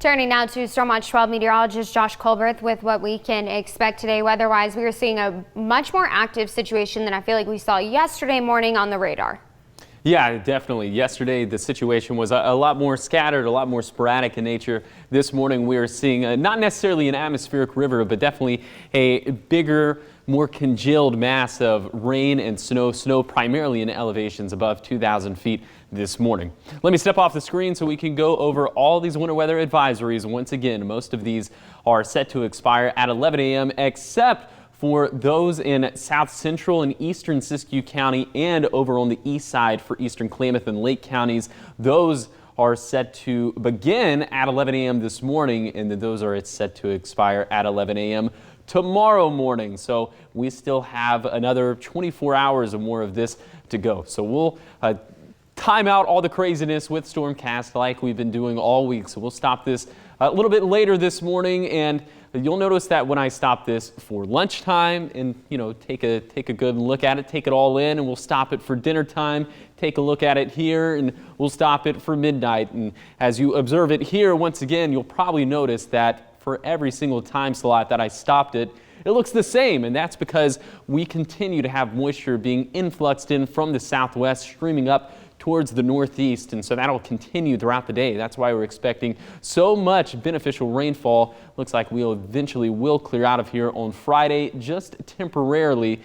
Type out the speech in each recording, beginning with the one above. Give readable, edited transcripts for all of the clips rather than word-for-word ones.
Turning now to Storm Watch 12 meteorologist Josh Colberth with what we can expect today weather-wise. We are seeing a much more active situation than I feel like we saw yesterday morning on the radar. Yeah, definitely. Yesterday, the situation was a lot more scattered, a lot more sporadic in nature. This morning, we are seeing not necessarily an atmospheric river, but definitely a bigger, more congealed mass of rain and snow primarily in elevations above 2,000 feet this morning. Let me step off the screen so we can go over all these winter weather advisories. Once again, most of these are set to expire at 11 a.m. except for those in south central and eastern Siskiyou County and over on the east side for eastern Klamath and Lake counties. Those are set to begin at 11 a.m. this morning, and then those are set to expire at 11 a.m. tomorrow morning. So we still have another 24 hours or more of this to go. So we'll time out all the craziness with Stormcast like we've been doing all week. So we'll stop this a little bit later this morning, and you'll notice that when I stop this for lunchtime and, take a good look at it, take it all in, and we'll stop it for dinner time, take a look at it here, and we'll stop it for midnight. And as you observe it here, once again, you'll probably notice that for every single time slot that I stopped it, it looks the same, and that's because we continue to have moisture being influxed in from the southwest, streaming up towards the northeast, and so that'll continue throughout the day. That's why we're expecting so much beneficial rainfall. Looks like we'll eventually clear out of here on Friday, just temporarily,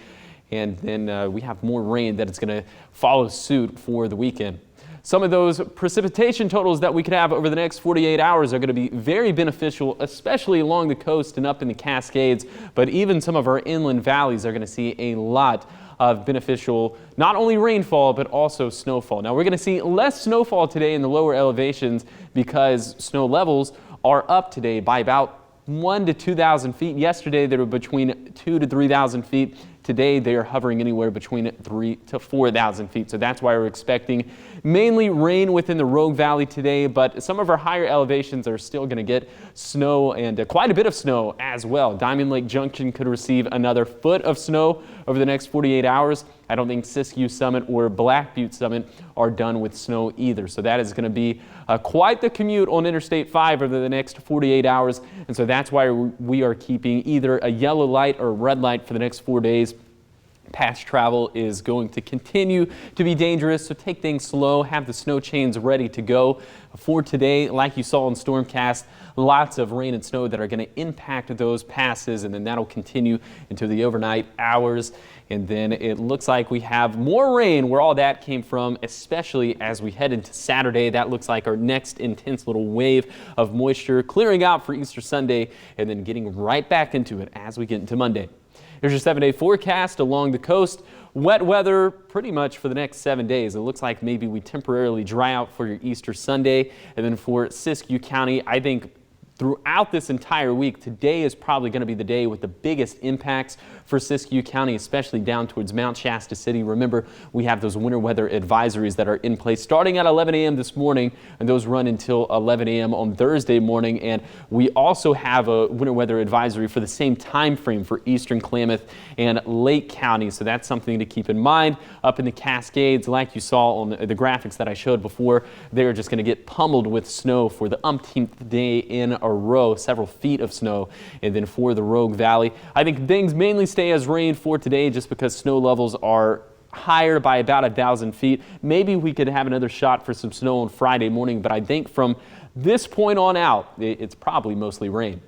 and then we have more rain that is going to follow suit for the weekend. Some of those precipitation totals that we could have over the next 48 hours are going to be very beneficial, especially along the coast and up in the Cascades, but even some of our inland valleys are going to see a lot of beneficial, not only rainfall, but also snowfall. Now, we're going to see less snowfall today in the lower elevations because snow levels are up today by about 1,000 to 2,000 feet. Yesterday, they were between 2,000 to 3,000 feet. Today, they are hovering anywhere between 3,000 to 4,000 feet. So that's why we're expecting mainly rain within the Rogue Valley today, but some of our higher elevations are still going to get snow and quite a bit of snow as well. Diamond Lake Junction could receive another foot of snow over the next 48 hours. I don't think Siskiyou Summit or Black Butte Summit are done with snow either. So that is going to be quite the commute on Interstate 5 over the next 48 hours. And so that's why we are keeping either a yellow light or a red light for the next 4 days. Past travel is going to continue to be dangerous, so take things slow, have the snow chains ready to go. For today, like you saw on Stormcast, lots of rain and snow that are going to impact those passes, and then that'll continue into the overnight hours. And then it looks like we have more rain where all that came from, especially as we head into Saturday. That looks like our next intense little wave of moisture clearing out for Easter Sunday and then getting right back into it as we get into Monday. Here's your 7-day forecast along the coast. Wet weather pretty much for the next 7 days. It looks like maybe we temporarily dry out for your Easter Sunday. And then for Siskiyou County, I think throughout this entire week, today is probably going to be the day with the biggest impacts for Siskiyou County, especially down towards Mount Shasta City. Remember, we have those winter weather advisories that are in place starting at 11 a.m. this morning, and those run until 11 a.m. on Thursday morning. And we also have a winter weather advisory for the same time frame for eastern Klamath and Lake County. So that's something to keep in mind. Up in the Cascades, like you saw on the graphics that I showed before, they're just going to get pummeled with snow for the umpteenth day in a row, several feet of snow. And then for the Rogue Valley, I think things mainly stay as rain for today just because snow levels are higher by about 1,000 feet. Maybe we could have another shot for some snow on Friday morning, but I think from this point on out, it's probably mostly rain.